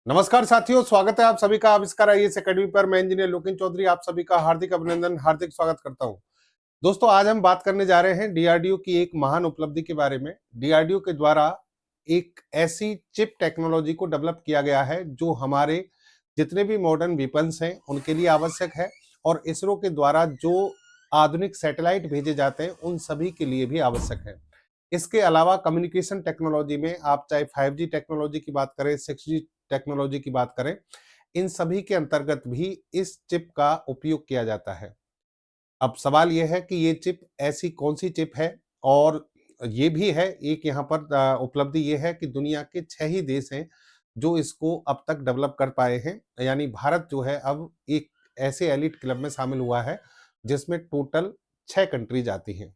नमस्कार साथियों, स्वागत है आप सभी का आविष्कार आईएएस एकेडमी पर। मैं इंजीनियर लोकेन चौधरी आप सभी का हार्दिक अभिनंदन, हार्दिक स्वागत करता हूं। दोस्तों, आज हम बात करने जा रहे हैं डीआरडीओ की एक महान उपलब्धि के बारे में। डीआरडीओ के द्वारा एक ऐसी चिप टेक्नोलॉजी को डेवलप किया गया है जो हमारे जितने भी मॉडर्न वेपन्स हैं उनके लिए आवश्यक है, और इसरो के द्वारा जो आधुनिक सैटेलाइट भेजे जाते हैं उन सभी के लिए भी आवश्यक है। इसके अलावा कम्युनिकेशन टेक्नोलॉजी में आप चाहे 5G टेक्नोलॉजी की बात करें, 6G टेक्नोलॉजी की बात करें, इन सभी के अंतर्गत भी इस चिप का उपयोग किया जाता है। अब सवाल यह है कि ये चिप ऐसी कौन-सी चिप है, और ये भी है एक यहाँ पर उपलब्धि ये है कि दुनिया के 6 ही देश हैं जो इसको अब तक डेवलप कर पाए हैं। यानी भारत जो है अब एक ऐसे एलीट क्लब में शामिल हुआ है जिसमें टोटल 6 कंट्रीज आती हैं।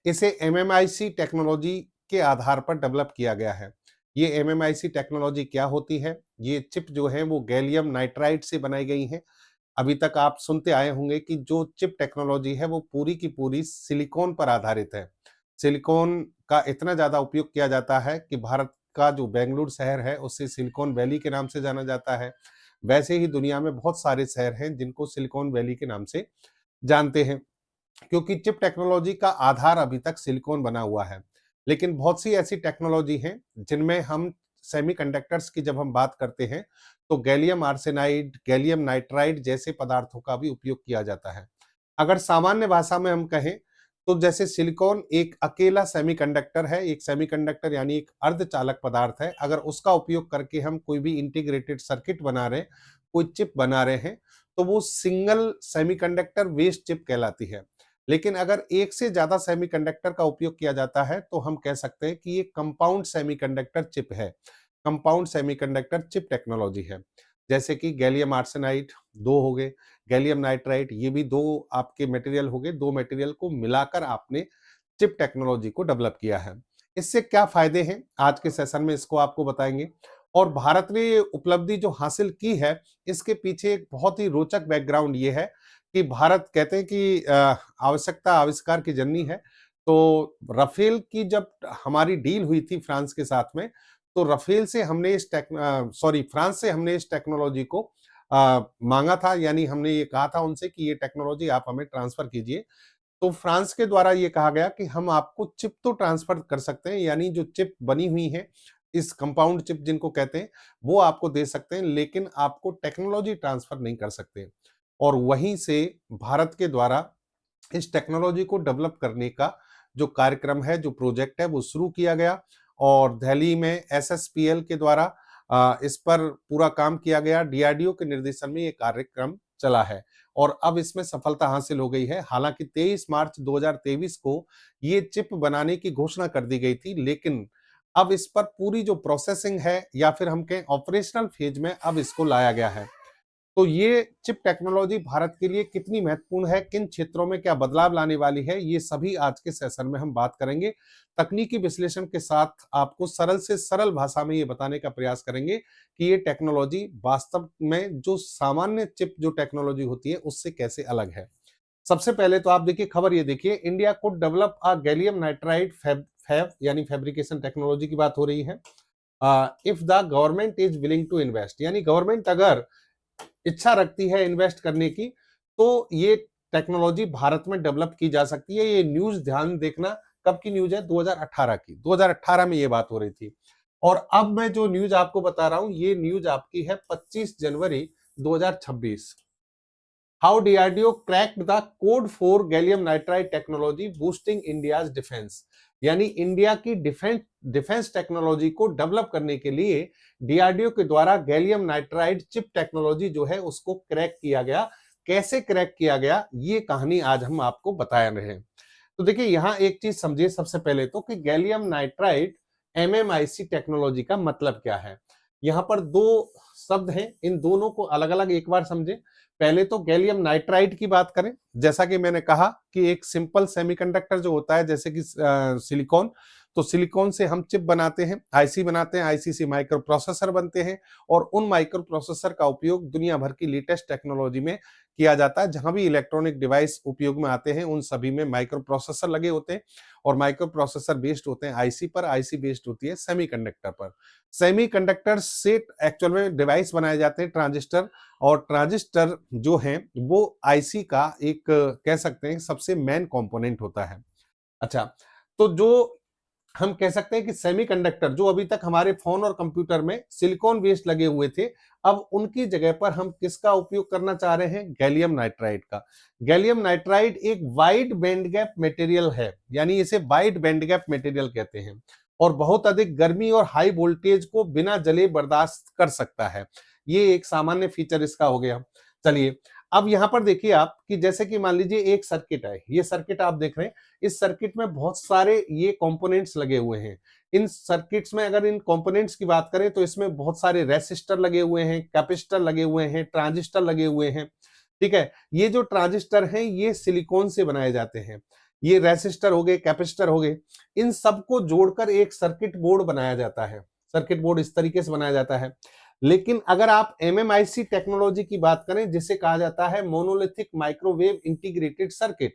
इसे एमएमआईसी टेक्नोलॉजी के आधार पर डेवलप किया गया है। ये एमएमआईसी टेक्नोलॉजी क्या होती है? ये चिप जो है वो गैलियम नाइट्राइड से बनाई गई हैं। अभी तक आप सुनते आए होंगे कि जो चिप टेक्नोलॉजी है वो पूरी की पूरी सिलिकॉन पर आधारित है। सिलिकॉन का इतना ज़्यादा उपयोग किया जाता है कि भारत का जो बेंगलुरु शहर है उसे सिलिकॉन वैली के नाम से जाना जाता है। वैसे ही दुनिया में बहुत सारे शहर हैं जिनको सिलिकॉन वैली के नाम से जानते हैं, क्योंकि चिप टेक्नोलॉजी का आधार अभी तक सिलिकॉन बना हुआ है। लेकिन बहुत सी ऐसी टेक्नोलॉजी हैं जिनमें हम सेमीकंडक्टर्स की जब हम बात करते हैं तो गैलियम आर्सेनाइड, गैलियम नाइट्राइड जैसे पदार्थों का भी उपयोग किया जाता है। अगर सामान्य भाषा में हम कहें तो जैसे सिलिकॉन एक अकेला सेमीकंडक्टर है, एक सेमीकंडक्टर यानी एक अर्धचालक पदार्थ है। अगर उसका उपयोग करके हम कोई भी इंटीग्रेटेड सर्किट बना रहे हैं, कोई चिप बना रहे हैं, तो वो सिंगल सेमीकंडक्टर वेस्ट चिप कहलाती है। लेकिन अगर एक से ज्यादा सेमीकंडक्टर का उपयोग किया जाता है तो हम कह सकते हैं कि ये कंपाउंड सेमीकंडक्टर चिप है, कंपाउंड सेमीकंडक्टर चिप टेक्नोलॉजी है। जैसे कि गैलियम आर्सेनाइड दो हो गए, गैलियम नाइट्राइड, ये भी दो आपके मटेरियल हो गए। दो मटेरियल को मिलाकर आपने चिप टेक्नोलॉजी को डेवलप किया है। इससे क्या फायदे हैं आज के सेशन में इसको आपको बताएंगे। और भारत ने ये उपलब्धि जो हासिल की है इसके पीछे एक बहुत ही रोचक बैकग्राउंड ये है कि भारत कहते हैं कि आवश्यकता आविष्कार की जननी है। तो राफेल की जब हमारी डील हुई थी फ्रांस के साथ में, तो राफेल से हमने फ्रांस से हमने इस टेक्नोलॉजी को मांगा था। यानी हमने ये कहा था उनसे कि ये टेक्नोलॉजी आप हमें ट्रांसफर कीजिए। तो फ्रांस के द्वारा ये कहा गया कि हम आपको चिप तो ट्रांसफर कर सकते हैं, यानी जो चिप बनी हुई है इस कंपाउंड चिप जिनको कहते हैं वो आपको दे सकते हैं, लेकिन आपको टेक्नोलॉजी ट्रांसफर नहीं कर सकते। और वहीं से भारत के द्वारा इस टेक्नोलॉजी को डेवलप करने का जो कार्यक्रम है, जो प्रोजेक्ट है, वो शुरू किया गया। और दिल्ली में एसएसपीएल के द्वारा इस पर पूरा काम किया गया। डीआरडीओ के निर्देशन में ये कार्यक्रम चला है और अब इसमें सफलता हासिल हो गई है। हालांकि 23 मार्च 2023 को ये चिप बनाने की घोषणा कर दी गई थी, लेकिन अब इस पर पूरी जो प्रोसेसिंग है या फिर हम कहें ऑपरेशनल फेज में अब इसको लाया गया है। तो ये चिप टेक्नोलॉजी भारत के लिए कितनी महत्वपूर्ण है, किन क्षेत्रों में क्या बदलाव लाने वाली है, ये सभी आज के सेशन में हम बात करेंगे। तकनीकी विश्लेषण के साथ आपको सरल से सरल भाषा में ये बताने का प्रयास करेंगे कि ये टेक्नोलॉजी वास्तव में जो सामान्य चिप जो टेक्नोलॉजी होती है उससे कैसे अलग है। सबसे पहले तो आप देखिए खबर, ये देखिए, India could develop a gallium nitride fab यानी फैब्रिकेशन टेक्नोलॉजी की बात हो रही है। If the government is willing to invest, यानी गवर्नमेंट अगर इच्छा रखती है इन्वेस्ट करने की तो ये टेक्नोलॉजी भारत में डेवलप की जा सकती है। ये न्यूज ध्यान देखना, कब की न्यूज है, 2018 की। 2018 में ये बात हो रही थी। और अब मैं जो न्यूज आपको बता रहा हूं ये न्यूज आपकी है 25 जनवरी 2026। How DRDO cracked the code for gallium nitride technology boosting India's defence, यानी इंडिया की डिफेंस टेक्नोलॉजी को डेवलप करने के लिए डीआरडीओ के द्वारा गैलियम नाइट्राइड चिप टेक्नोलॉजी जो है उसको क्रैक किया गया। कैसे क्रैक किया गया ये कहानी आज हम आपको बता रहे हैं। तो देखिए यहां एक चीज समझिए सबसे पहले तो कि गैलियम नाइट्राइड एमएमआईसी टेक्नोलॉजी का मतलब क्या है। यहां पर दो शब्द हैं, इन दोनों को अलग अलग एक बार समझे। पहले तो गैलियम नाइट्राइड की बात करें, जैसा कि मैंने कहा कि एक सिंपल सेमीकंडक्टर जो होता है जैसे कि सिलिकॉन, तो सिलिकॉन से हम चिप बनाते हैं, आईसी बनाते हैं, आईसी से माइक्रो प्रोसेसर बनते हैं और उन माइक्रो प्रोसेसर का उपयोग दुनिया भर की लेटेस्ट टेक्नोलॉजी में किया जाता है। जहां भी इलेक्ट्रॉनिक डिवाइस उपयोग में आते हैं उन सभी में माइक्रो प्रोसेसर लगे होते हैं और माइक्रो प्रोसेसर बेस्ड होते हैं आईसी पर, आईसी बेस्ड होती है सेमीकंडक्टर पर। सेमीकंडक्टर से एक्चुअल में डिवाइस बनाए जाते हैं ट्रांजिस्टर, और ट्रांजिस्टर जो है वो आईसी का एक कह सकते हैं सबसे मेन कंपोनेंट होता है। अच्छा, तो जो हम कह सकते हैं कि सेमीकंडक्टर जो अभी तक हमारे फोन और कंप्यूटर में सिलिकॉन बेस्ड लगे हुए थे, अब उनकी जगह पर हम किसका उपयोग करना चाह रहे हैं? गैलियम नाइट्राइड का। गैलियम नाइट्राइड एक वाइड बैंड गैप मटेरियल है, यानी इसे वाइड बैंड गैप मटेरियल कहते हैं और बहुत अधिक गर्मी और हाई वोल्टेज को बिना जले बर्दाश्त कर सकता है। ये एक सामान्य फीचर इसका हो गया। चलिए, अब यहां पर देखिए आप कि जैसे कि मान लीजिए एक सर्किट है, ये सर्किट आप देख रहे हैं, इस सर्किट में बहुत सारे ये कंपोनेंट्स लगे हुए हैं। इन सर्किट्स में अगर इन कंपोनेंट्स की बात करें तो इसमें बहुत सारे रेसिस्टर लगे हुए हैं, कैपेसिटर लगे हुए हैं, ट्रांजिस्टर लगे हुए हैं। ठीक है, ये जो ट्रांजिस्टर हैं ये सिलिकॉन से बनाए जाते हैं। ये रेसिस्टर हो गए, कैपेसिटर हो गए, इन सबको जोड़कर एक सर्किट बोर्ड बनाया जाता है। सर्किट बोर्ड इस तरीके से बनाया जाता है। लेकिन अगर आप एमएमआईसी टेक्नोलॉजी की बात करें, जिसे कहा जाता है मोनोलिथिक माइक्रोवेव इंटीग्रेटेड सर्किट,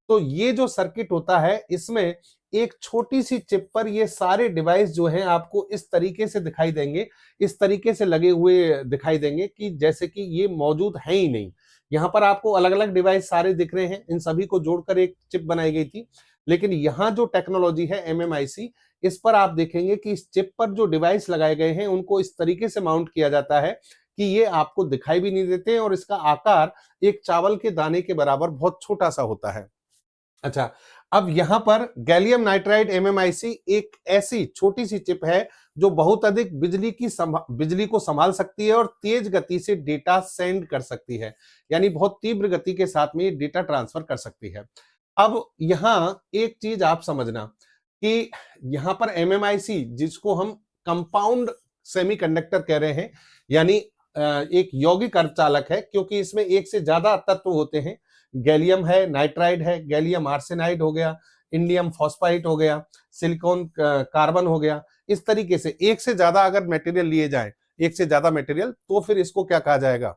तो ये जो सर्किट होता है इसमें एक छोटी सी चिप पर ये सारे डिवाइस जो हैं आपको इस तरीके से दिखाई देंगे, इस तरीके से लगे हुए दिखाई देंगे कि जैसे कि ये मौजूद है ही नहीं। यहाँ पर आपको अलग अलग डिवाइस सारे दिख रहे हैं, इन सभी को जोड़कर एक चिप बनाई गई थी। लेकिन यहाँ जो टेक्नोलॉजी है एमएमआईसी, इस पर आप देखेंगे कि इस चिप पर जो डिवाइस लगाए गए हैं उनको इस तरीके से माउंट किया जाता है कि ये आपको दिखाई भी नहीं देते और इसका आकार एक चावल के दाने के बराबर बहुत छोटा सा होता है। अच्छा, अब यहां पर गैलियम नाइट्राइड एमएमआईसी एक ऐसी छोटी सी चिप है जो बहुत अधिक बिजली को संभाल सकती है और तेज गति से डेटा सेंड कर सकती है, यानी बहुत तीव्र गति के साथ में ये डेटा ट्रांसफर कर सकती है। अब यहां एक चीज आप समझना कि यहां पर एमएमआईसी जिसको हम कंपाउंड सेमीकंडक्टर कह रहे हैं, यानी एक यौगिक अर्धचालक है, क्योंकि इसमें एक से ज्यादा तत्व होते हैं। गैलियम है, नाइट्राइड है, गैलियम आर्सेनाइड हो गया, इंडियम फॉस्फाइट हो गया, सिलिकॉन कार्बन हो गया। इस तरीके से एक से ज्यादा अगर मटेरियल लिए जाए, एक से ज्यादा मटेरियल, तो फिर इसको क्या कहा जाएगा?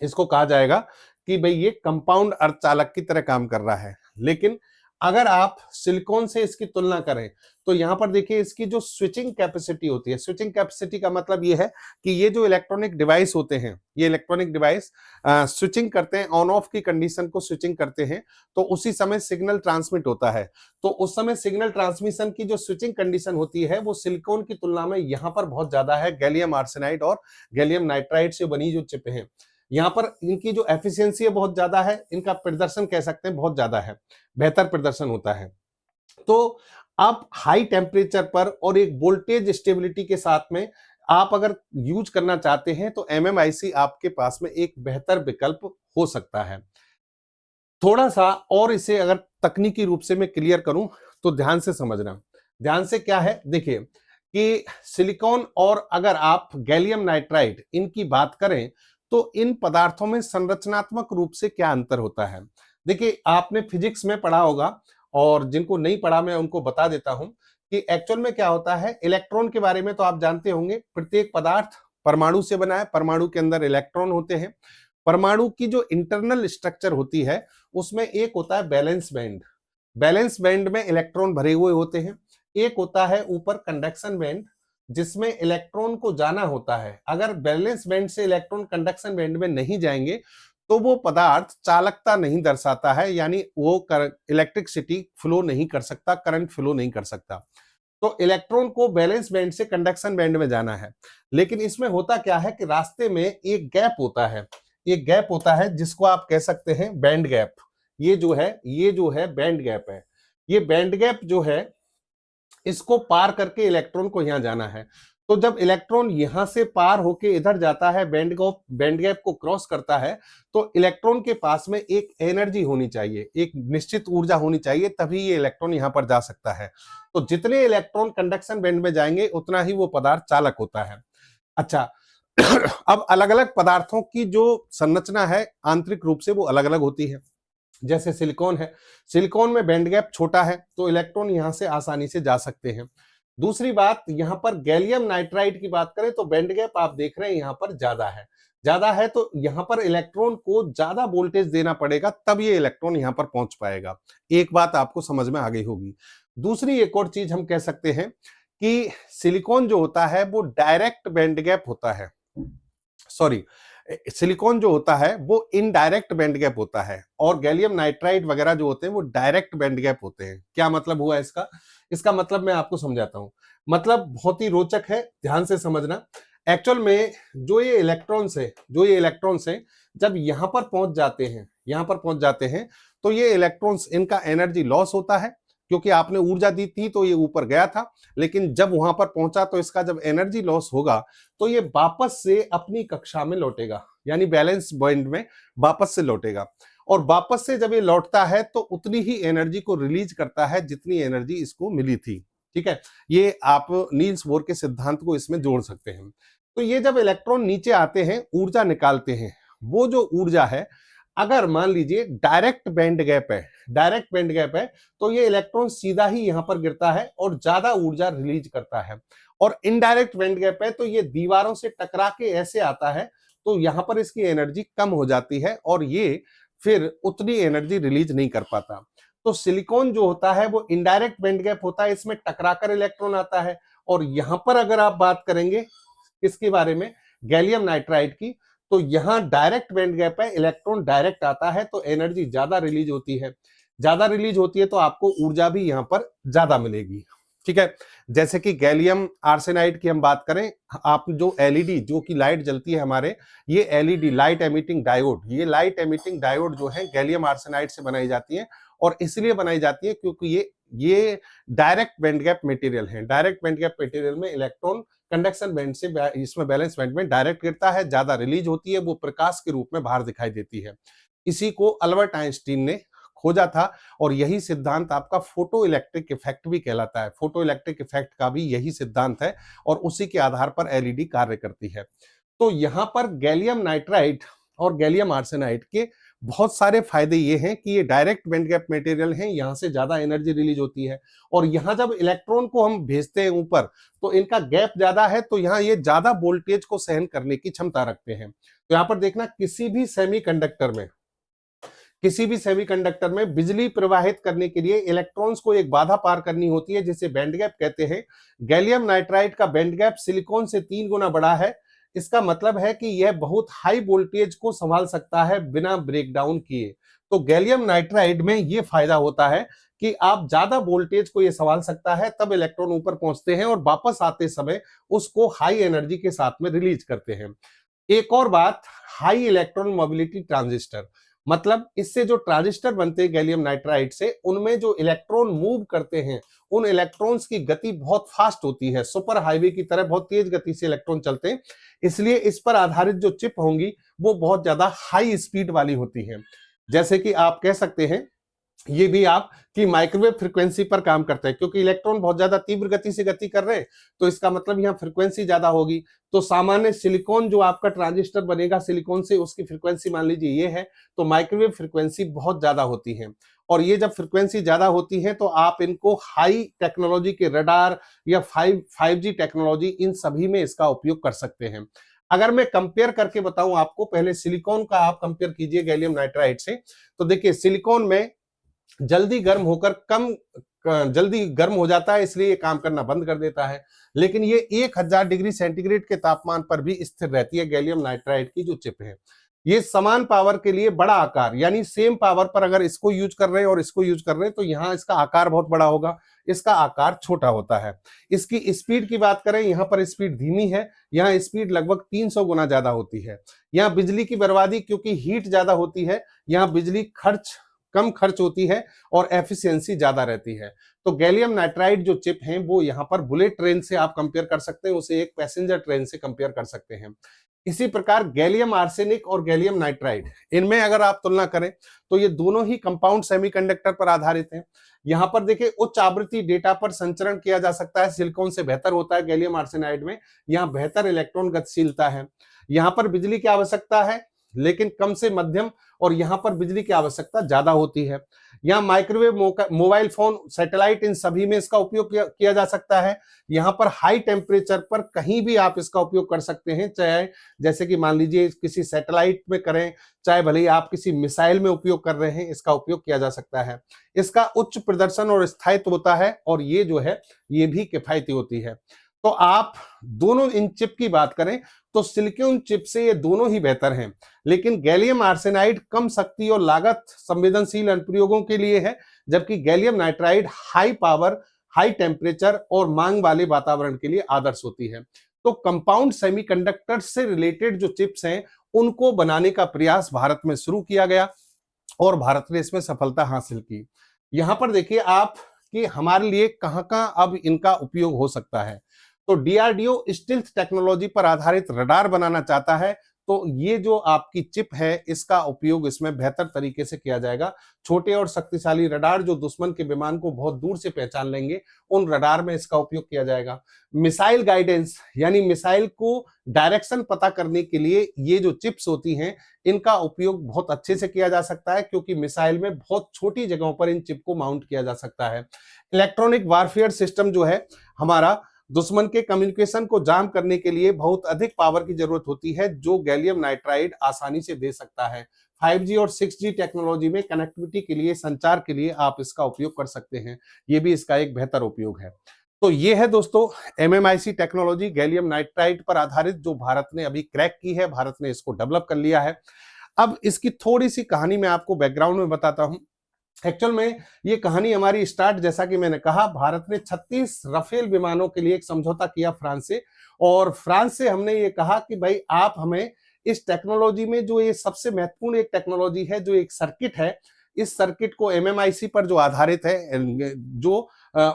इसको कहा जाएगा कि भाई ये कंपाउंड अर्धचालक की तरह काम कर रहा है। लेकिन अगर आप सिलिकॉन से इसकी तुलना करें तो यहां पर देखिए इसकी जो स्विचिंग कैपेसिटी होती है, स्विचिंग कैपेसिटी का मतलब ये है कि ये जो इलेक्ट्रॉनिक डिवाइस होते हैं, ये इलेक्ट्रॉनिक डिवाइस स्विचिंग करते हैं, ऑन ऑफ की कंडीशन को स्विचिंग करते हैं, तो उसी समय सिग्नल ट्रांसमिट होता है। तो उस समय सिग्नल ट्रांसमिशन की जो स्विचिंग कंडीशन होती है वो सिलिकॉन की तुलना में यहां पर बहुत ज्यादा है। गैलियम आर्सेनाइड और गैलियम नाइट्राइड से बनी जो चिप है, यहाँ पर इनकी जो एफिशिएंसी है बहुत ज्यादा है, इनका प्रदर्शन कह सकते हैं बहुत ज्यादा है, बेहतर प्रदर्शन होता है। तो आप हाई टेम्परेचर पर और एक वोल्टेज स्टेबिलिटी के साथ में आप अगर यूज करना चाहते हैं तो एमएमआईसी आपके पास में एक बेहतर विकल्प हो सकता है। थोड़ा सा और इसे अगर तकनीकी रूप से मैं क्लियर करूं तो ध्यान से समझना। ध्यान से क्या है, देखिए कि सिलिकॉन और अगर आप गैलियम नाइट्राइड इनकी बात करें तो इन पदार्थों में संरचनात्मक रूप से क्या अंतर होता है। देखिए, आपने फिजिक्स में पढ़ा होगा और जिनको नहीं पढ़ा मैं उनको बता देता हूं कि एक्चुअल में क्या होता है। इलेक्ट्रॉन के बारे में तो आप जानते होंगे, प्रत्येक पदार्थ परमाणु से बना है, परमाणु के अंदर इलेक्ट्रॉन होते हैं। परमाणु की जो इंटरनल स्ट्रक्चर होती है उसमें एक होता है बैलेंस बैंड, बैलेंस बैंड में इलेक्ट्रॉन भरे हुए होते हैं। एक होता है ऊपर कंडक्शन बैंड जिसमें इलेक्ट्रॉन को जाना होता है। अगर बैलेंस बैंड से इलेक्ट्रॉन कंडक्शन बैंड में नहीं जाएंगे तो वो पदार्थ चालकता नहीं दर्शाता है, यानी वो इलेक्ट्रिसिटी फ्लो नहीं कर सकता, करंट फ्लो नहीं कर सकता। तो इलेक्ट्रॉन को बैलेंस बैंड से कंडक्शन बैंड में जाना है। लेकिन इसमें होता क्या है कि रास्ते में एक गैप होता है, एक गैप होता है जिसको आप कह सकते हैं बैंड गैप। ये जो है बैंड गैप है। ये बैंड गैप जो है इसको पार करके इलेक्ट्रॉन को यहां जाना है। तो जब इलेक्ट्रॉन यहां से पार होके इधर जाता है, बैंड गैप को क्रॉस करता है, तो इलेक्ट्रॉन के पास में एक एनर्जी होनी चाहिए, एक निश्चित ऊर्जा होनी चाहिए, तभी ये इलेक्ट्रॉन यहां पर जा सकता है। तो जितने इलेक्ट्रॉन कंडक्शन बैंड में जाएंगे उतना ही वो पदार्थ चालक होता है। अच्छा, अब अलग अलग पदार्थों की जो संरचना है आंतरिक रूप से वो अलग अलग होती है। जैसे सिलिकॉन है, सिलिकॉन में बैंड गैप छोटा है तो इलेक्ट्रॉन यहां से आसानी से जा सकते हैं। दूसरी बात, यहां पर गैलियम नाइट्राइड की बात करें तो बैंड गैप आप देख रहे हैं यहां पर ज्यादा है तो यहां पर इलेक्ट्रॉन को ज्यादा वोल्टेज देना पड़ेगा तब ये इलेक्ट्रॉन यहां पर पहुंच पाएगा। एक बात आपको समझ में आ गई होगी। दूसरी एक और चीज हम कह सकते हैं कि सिलिकॉन जो होता है वो डायरेक्ट बैंड गैप होता है, सॉरी, सिलिकॉन जो होता है वो इनडायरेक्ट बैंड गैप होता है और गैलियम नाइट्राइड वगैरह जो होते हैं वो डायरेक्ट बैंड गैप होते हैं। क्या मतलब हुआ इसका? इसका मतलब मैं आपको समझाता हूं, मतलब बहुत ही रोचक है, ध्यान से समझना। एक्चुअल में जो ये इलेक्ट्रॉन्स है जब यहां पर पहुंच जाते हैं तो ये इलेक्ट्रॉन्स, इनका एनर्जी लॉस होता है क्योंकि आपने ऊर्जा दी थी तो ये ऊपर गया था, लेकिन जब वहां पर पहुंचा तो इसका जब एनर्जी लॉस होगा तो ये वापस से अपनी कक्षा में लौटेगा, यानी बैलेंस पॉइंट में वापस से लौटेगा। और वापस से जब ये लौटता है तो उतनी ही एनर्जी को रिलीज करता है जितनी एनर्जी इसको मिली थी। ठीक है, ये आप नील्स बोर के सिद्धांत को इसमें जोड़ सकते हैं। तो ये जब इलेक्ट्रॉन नीचे आते हैं, ऊर्जा निकालते हैं, वो जो ऊर्जा है, अगर मान लीजिए डायरेक्ट बैंड गैप है तो ये इलेक्ट्रॉन सीधा ही यहां पर गिरता है और ज्यादा ऊर्जा रिलीज करता है। और इनडायरेक्ट बैंड गैप है तो ये दीवारों से टकरा के ऐसे आता है तो यहां पर इसकी एनर्जी कम हो जाती है और ये फिर उतनी एनर्जी रिलीज नहीं कर पाता। तो सिलिकॉन जो होता है वो इनडायरेक्ट बैंड गैप होता है, इसमें टकराकर इलेक्ट्रॉन आता है। और यहां पर अगर आप बात करेंगे इसके बारे में, गैलियम नाइट्राइड की, तो यहां डायरेक्ट बैंड गैप है, इलेक्ट्रॉन डायरेक्ट आता है तो एनर्जी ज्यादा रिलीज होती है तो आपको ऊर्जा भी यहां पर ज्यादा मिलेगी। ठीक है, जैसे कि गैलियम आर्सेनाइड की हम बात करें, आप जो एलईडी, जो कि लाइट जलती है हमारे, ये एलईडी लाइट एमिटिंग डायोड जो है गैलियम आर्सेनाइड से बनाई जाती है। और इसलिए बनाई जाती है क्योंकि ये डायरेक्ट बैंड गैप मटेरियल है। डायरेक्ट बैंड गैप मटेरियल में इलेक्ट्रॉन कंडक्शन बैंड से इसमें बैलेंस बैंड में डायरेक्ट गिरता है, ज्यादा रिलीज होती है, वो प्रकाश के रूप में बाहर दिखाई देती है। इसी को अल्बर्ट आइंस्टीन ने खोजा था और यही सिद्धांत आपका फोटो इलेक्ट्रिक इफेक्ट भी कहलाता है। फोटो इलेक्ट्रिक इफेक्ट का भी यही सिद्धांत है और उसी के आधार पर एलईडी कार्य करती है। तो यहां पर गैलियम नाइट्राइड और गैलियम आर्सेनाइड के बहुत सारे फायदे ये हैं कि ये डायरेक्ट बैंड गैप मटेरियल हैं, यहां से ज्यादा एनर्जी रिलीज होती है। और यहां जब इलेक्ट्रॉन को हम भेजते हैं ऊपर तो इनका गैप ज्यादा है तो यहां ये ज्यादा वोल्टेज को सहन करने की क्षमता रखते हैं। तो यहां पर देखना, किसी भी सेमीकंडक्टर में बिजली प्रवाहित करने के लिए इलेक्ट्रॉन्स को एक बाधा पार करनी होती है जिसे बैंड गैप कहते हैं। गैलियम नाइट्राइड का बैंड गैप सिलिकॉन से 3 गुना बड़ा है। इसका मतलब है कि यह बहुत हाई वोल्टेज को संभाल सकता है बिना ब्रेकडाउन किए। तो गैलियम नाइट्राइड में यह फायदा होता है कि आप ज्यादा वोल्टेज को यह संभाल सकता है, तब इलेक्ट्रॉन ऊपर पहुंचते हैं और वापस आते समय उसको हाई एनर्जी के साथ में रिलीज करते हैं। एक और बात, हाई इलेक्ट्रॉन मोबिलिटी ट्रांजिस्टर, मतलब इससे जो ट्रांजिस्टर बनते हैं गैलियम नाइट्राइड से, उनमें जो इलेक्ट्रॉन मूव करते हैं उन इलेक्ट्रॉन्स की गति बहुत फास्ट होती है, सुपर हाईवे की तरह बहुत तेज गति से इलेक्ट्रॉन चलते हैं। इसलिए इस पर आधारित जो चिप होंगी वो बहुत ज्यादा हाई स्पीड वाली होती है। जैसे कि आप कह सकते हैं ये भी आप कि माइक्रोवेव फ्रीक्वेंसी पर काम करता है, क्योंकि इलेक्ट्रॉन बहुत ज्यादा तीव्र गति से गति कर रहे हैं तो इसका मतलब यहाँ फ्रीक्वेंसी ज्यादा होगी। तो सामान्य सिलिकॉन जो आपका ट्रांजिस्टर बनेगा सिलिकॉन से, उसकी फ्रीक्वेंसी मान लीजिए ये है, तो माइक्रोवेव फ्रीक्वेंसी बहुत ज्यादा होती है। और ये जब फ्रीक्वेंसी ज्यादा होती है तो आप इनको हाई टेक्नोलॉजी के रडार या 5G टेक्नोलॉजी, इन सभी में इसका उपयोग कर सकते हैं। अगर मैं कंपेयर करके बताऊं आपको, पहले सिलिकॉन का आप कंपेयर कीजिए गैलियम नाइट्राइड से, तो देखिए सिलिकॉन में जल्दी गर्म हो जाता है, इसलिए ये काम करना बंद कर देता है। लेकिन ये 1000 डिग्री सेंटीग्रेड के तापमान पर भी स्थिर रहती है गैलियम नाइट्राइड की जो चिप है। ये समान पावर के लिए बड़ा आकार, यानी सेम पावर पर अगर इसको यूज कर रहे हैं और इसको यूज कर रहे हैं तो यहाँ इसका आकार बहुत बड़ा होगा, इसका आकार छोटा होता है। इसकी स्पीड की बात करें, यहाँ पर स्पीड धीमी है, यहाँ स्पीड लगभग 300 गुना ज्यादा होती है। यहाँ बिजली की बर्बादी, क्योंकि हीट ज्यादा होती है, यहाँ बिजली कम खर्च होती है और एफिशिएंसी ज्यादा रहती है। तो गैलियम नाइट्राइड जो चिप हैं वो यहाँ पर बुलेट ट्रेन से आप कंपेयर कर सकते हैं, उसे एक पैसेंजर ट्रेन से कंपेयर कर सकते हैं। इसी प्रकार गैलियम आर्सेनिक और गैलियम नाइट्राइड, इनमें अगर आप तुलना करें तो ये दोनों ही कंपाउंड सेमीकंडक्टर पर आधारित हैं। यहाँ पर देखिए उच्च आवृत्ति डेटा पर संचरण किया जा सकता है, सिलिकॉन से बेहतर होता है गैलियम आर्सेनाइड में, यहाँ बेहतर इलेक्ट्रॉन गतिशीलता है। यहाँ पर बिजली की आवश्यकता है, लेकिन कम से मध्यम, और यहाँ पर बिजली की आवश्यकता ज्यादा होती है। यहाँ माइक्रोवेव, मोबाइल फोन, सैटेलाइट, इन सभी में इसका उपयोग किया जा सकता है। यहाँ पर हाई टेम्परेचर पर कहीं भी आप इसका उपयोग कर सकते हैं, चाहे जैसे कि मान लीजिए किसी सैटेलाइट में करें, चाहे भले ही आप किसी मिसाइल में उपयोग कर रहे हैं, इसका उपयोग किया जा सकता है। इसका उच्च प्रदर्शन और स्थायित्व होता है, और ये जो है ये भी किफायती होती है। तो आप दोनों इन चिप की बात करें तो सिलिकॉन चिप से ये दोनों ही बेहतर हैं, लेकिन गैलियम आर्सेनाइड कम शक्ति और लागत संवेदनशील अनुप्रयोगों के लिए है, जबकि gallium nitride high power, high temperature और मांग वाले वातावरण के लिए आदर्श होती है। तो कंपाउंड सेमीकंडक्टर से रिलेटेड जो चिप्स हैं उनको बनाने का प्रयास भारत में शुरू किया गया और भारत ने इसमें सफलता हासिल की। यहां पर देखिए आप कि हमारे लिए कहां कहां अब इनका उपयोग हो सकता है। तो डीआरडीओ स्टील्थ टेक्नोलॉजी पर आधारित रडार बनाना चाहता है, तो ये जो आपकी चिप है इसका उपयोग इसमें बेहतर तरीके से किया जाएगा। छोटे और शक्तिशाली रडार जो दुश्मन के विमान को बहुत दूर से पहचान लेंगे, उन रडार में इसका उपयोग किया जाएगा। मिसाइल गाइडेंस, यानी मिसाइल को डायरेक्शन पता करने के लिए ये जो चिप्स होती हैं इनका उपयोग बहुत अच्छे से किया जा सकता है, क्योंकि मिसाइल में बहुत छोटी जगहों पर इन चिप को माउंट किया जा सकता है। इलेक्ट्रॉनिक वारफेयर सिस्टम जो है हमारा, दुश्मन के कम्युनिकेशन को जाम करने के लिए बहुत अधिक पावर की जरूरत होती है, जो गैलियम नाइट्राइड आसानी से दे सकता है। 5G और 6G टेक्नोलॉजी में कनेक्टिविटी के लिए, संचार के लिए आप इसका उपयोग कर सकते हैं। ये भी इसका एक बेहतर उपयोग है। तो ये है दोस्तों MMIC टेक्नोलॉजी, गैलियम नाइट्राइड पर आधारित, जो भारत ने अभी क्रैक की है, भारत ने इसको डेवलप कर लिया है। अब इसकी थोड़ी सी कहानी मैं आपको बैकग्राउंड में बताता हूं। एक्चुअल में ये कहानी हमारी स्टार्ट, जैसा कि मैंने कहा, भारत ने 36 राफेल विमानों के लिए एक समझौता किया फ्रांस से, और फ्रांस से हमने ये कहा कि भाई आप हमें इस टेक्नोलॉजी में, जो ये सबसे महत्वपूर्ण एक टेक्नोलॉजी है, जो एक सर्किट है, इस सर्किट को MMIC पर जो आधारित है, जो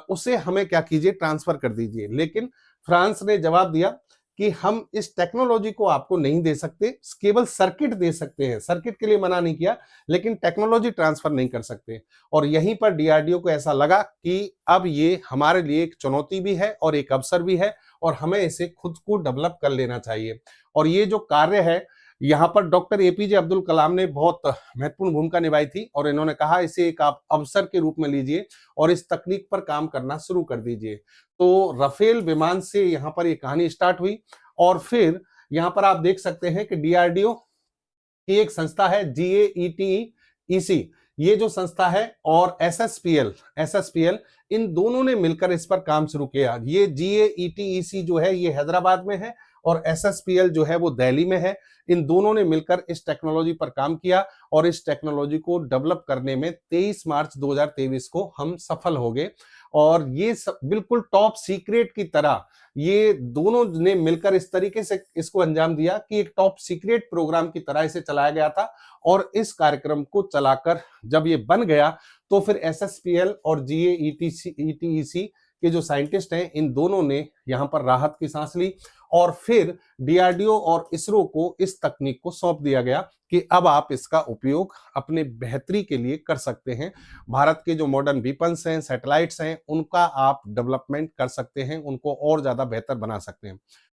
उसे हमें क्या कीजिए, ट्रांसफर कर दीजिए। लेकिन फ्रांस ने जवाब दिया कि हम इस टेक्नोलॉजी को आपको नहीं दे सकते, केवल सर्किट दे सकते हैं। सर्किट के लिए मना नहीं किया, लेकिन टेक्नोलॉजी ट्रांसफर नहीं कर सकते। और यहीं पर डीआरडीओ को ऐसा लगा कि अब ये हमारे लिए एक चुनौती भी है और एक अवसर भी है, और हमें इसे खुद को डेवलप कर लेना चाहिए। और ये जो कार्य है, यहाँ पर डॉक्टर APJ अब्दुल कलाम ने बहुत महत्वपूर्ण भूमिका निभाई थी, और इन्होंने कहा इसे एक आप अवसर के रूप में लीजिए और इस तकनीक पर काम करना शुरू कर दीजिए। तो राफेल विमान से यहाँ पर ये कहानी स्टार्ट हुई, और फिर यहाँ पर आप देख सकते हैं कि डीआरडीओ की एक संस्था है GAETEC, ये जो संस्था है, और SSPL, इन दोनों ने मिलकर इस पर काम शुरू किया। ये GAETEC जो है ये हैदराबाद में है, और SSPL जो है वो दिल्ली में है। इन दोनों ने मिलकर इस टेक्नोलॉजी पर काम किया, और इस टेक्नोलॉजी को डेवलप करने में 23 मार्च 2023 को हम सफल हो गए। और ये बिल्कुल टॉप सीक्रेट की तरह ये दोनों ने मिलकर इस तरीके से इसको अंजाम दिया कि एक टॉप सीक्रेट प्रोग्राम की तरह इसे चलाया गया था। और इस कार्यक्रम को चलाकर जब ये बन गया, तो फिर SSPL और GAETEC के जो साइंटिस्ट हैं, इन दोनों ने यहाँ पर राहत की सांस ली, और फिर डीआरडीओ और इसरो को इस तकनीक को सौंप दिया गया कि अब आप इसका उपयोग अपने बेहतरी के लिए कर सकते हैं। भारत के जो मॉडर्न वीपन्स हैं, सैटेलाइट्स हैं, उनका आप डेवलपमेंट कर सकते हैं, उनको और ज्यादा बेहतर बना सकते हैं।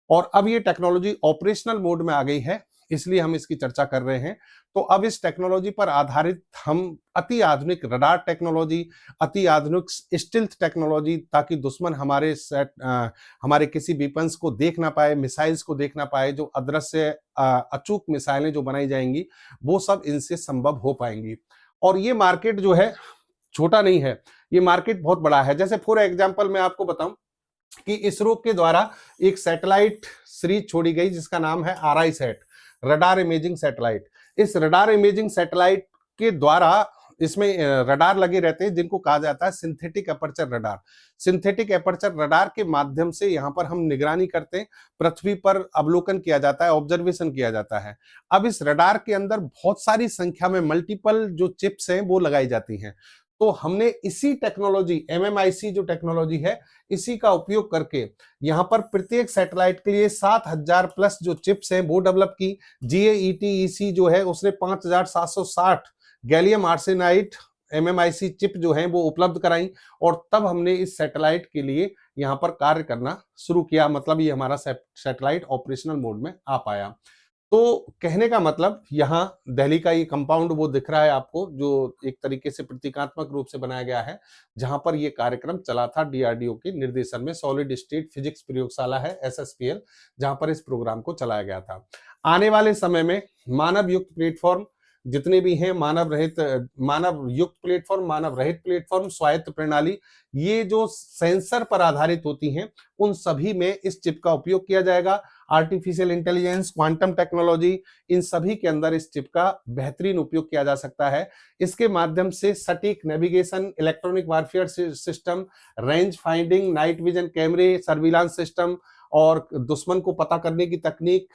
और अब ये टेक्नोलॉजी ऑपरेशनल मोड में आ गई है, इसलिए हम इसकी चर्चा कर रहे हैं। तो अब इस टेक्नोलॉजी पर आधारित हम अति आधुनिक रडार टेक्नोलॉजी, अति आधुनिक स्टिल्थ टेक्नोलॉजी, ताकि दुश्मन हमारे किसी वीपन्स को देख ना पाए, मिसाइल्स को देख ना पाए, जो अदृश्य अचूक मिसाइलें जो बनाई जाएंगी, वो सब इनसे संभव हो पाएंगी। और ये मार्केट जो है छोटा नहीं है, ये मार्केट बहुत बड़ा है। जैसे फॉर एग्जाम्पल मैं आपको बताऊं कि इसरो के द्वारा एक सैटेलाइट सीरीज छोड़ी गई जिसका नाम है RISAT, रडार इमेजिंग सैटेलाइट। इस रडार इमेजिंग सैटेलाइट के द्वारा इसमें रडार लगे रहते हैं जिनको कहा जाता है synthetic aperture radar. Synthetic aperture radar के माध्यम से यहाँ पर हम निगरानी करते हैं, पृथ्वी पर अवलोकन किया जाता है, ऑब्जर्वेशन किया जाता है। अब इस रडार के अंदर बहुत सारी संख्या में मल्टीपल जो चिप्स हैं वो लगाई जाती हैं। तो हमने इसी टेक्नोलॉजी, MMIC जो टेक्नोलॉजी है, इसी का उपयोग करके यहाँ पर प्रत्येक सैटेलाइट के लिए 7000 प्लस जो चिप्स हैं वो डेवलप की। GAETEC जो है उसने 5760 गैलियम आर्सेनाइड MMIC चिप जो है वो उपलब्ध कराई, और तब हमने इस सैटेलाइट के लिए यहाँ पर कार्य करना शुरू किया। मतलब ये हमारा सैटेलाइट ऑपरेशनल मोड में आ पाया। तो कहने का मतलब यहाँ दिल्ली का ये कंपाउंड वो दिख रहा है आपको, जो एक तरीके से प्रतीकात्मक रूप से बनाया गया है, जहां पर ये कार्यक्रम चला था डीआरडीओ के निर्देशन में। सॉलिड स्टेट फिजिक्स प्रयोगशाला है एसएसपीएल, जहां पर इस प्रोग्राम को चलाया गया था। आने वाले समय में मानव युक्त प्लेटफॉर्म जितने भी हैं, मानव युक्त प्लेटफॉर्म, मानव रहित प्लेटफॉर्म, स्वायत्त प्रणाली, ये जो सेंसर पर आधारित होती हैं, उन सभी में इस चिप का उपयोग किया जाएगा। आर्टिफिशियल इंटेलिजेंस, क्वांटम टेक्नोलॉजी, इन सभी के अंदर इस चिप का बेहतरीन उपयोग किया जा सकता है। इसके माध्यम से सटीक navigation, electronic warfare system, range finding, night vision कैमरे, सर्विलांस सिस्टम और दुश्मन को पता करने की तकनीक,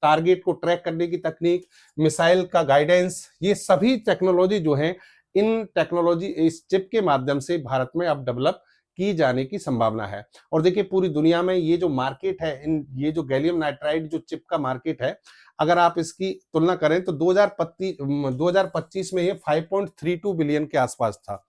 टारगेट को ट्रैक करने की तकनीक, मिसाइल का गाइडेंस, ये सभी टेक्नोलॉजी जो है, इन टेक्नोलॉजी इस चिप के माध्यम से भारत में अब डेवलप की जाने की संभावना है। और देखिए पूरी दुनिया में ये जो मार्केट है, ये जो गैलियम नाइट्राइड जो चिप का मार्केट है, अगर आप इसकी तुलना करें तो 2025 में ये 5.32 बिलियन के आसपास था।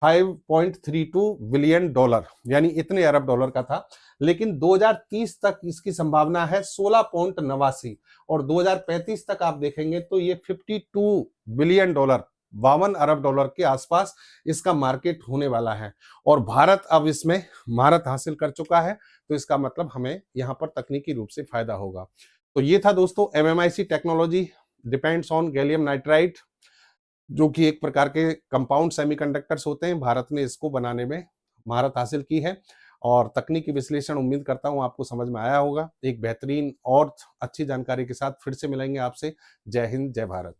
5.32 बिलियन डॉलर, यानी इतने अरब डॉलर का था। लेकिन 2030 तक इसकी संभावना है 16.89 और 2035 तक आप देखेंगे तो ये 52 बिलियन डॉलर, 52 अरब डॉलर के आसपास इसका मार्केट होने वाला है। और भारत अब इसमें महारत हासिल कर चुका है, तो इसका मतलब हमें यहाँ पर तकनीकी रूप से फायदा होगा। तो ये था दोस्तों MMIC technology depends on gallium nitride, जो कि एक प्रकार के कंपाउंड सेमीकंडक्टर्स होते हैं। भारत ने इसको बनाने में महारत हासिल की है और तकनीकी विश्लेषण उम्मीद करता हूं आपको समझ में आया होगा। एक बेहतरीन और अच्छी जानकारी के साथ फिर से मिलेंगे आपसे। जय हिंद, जय भारत।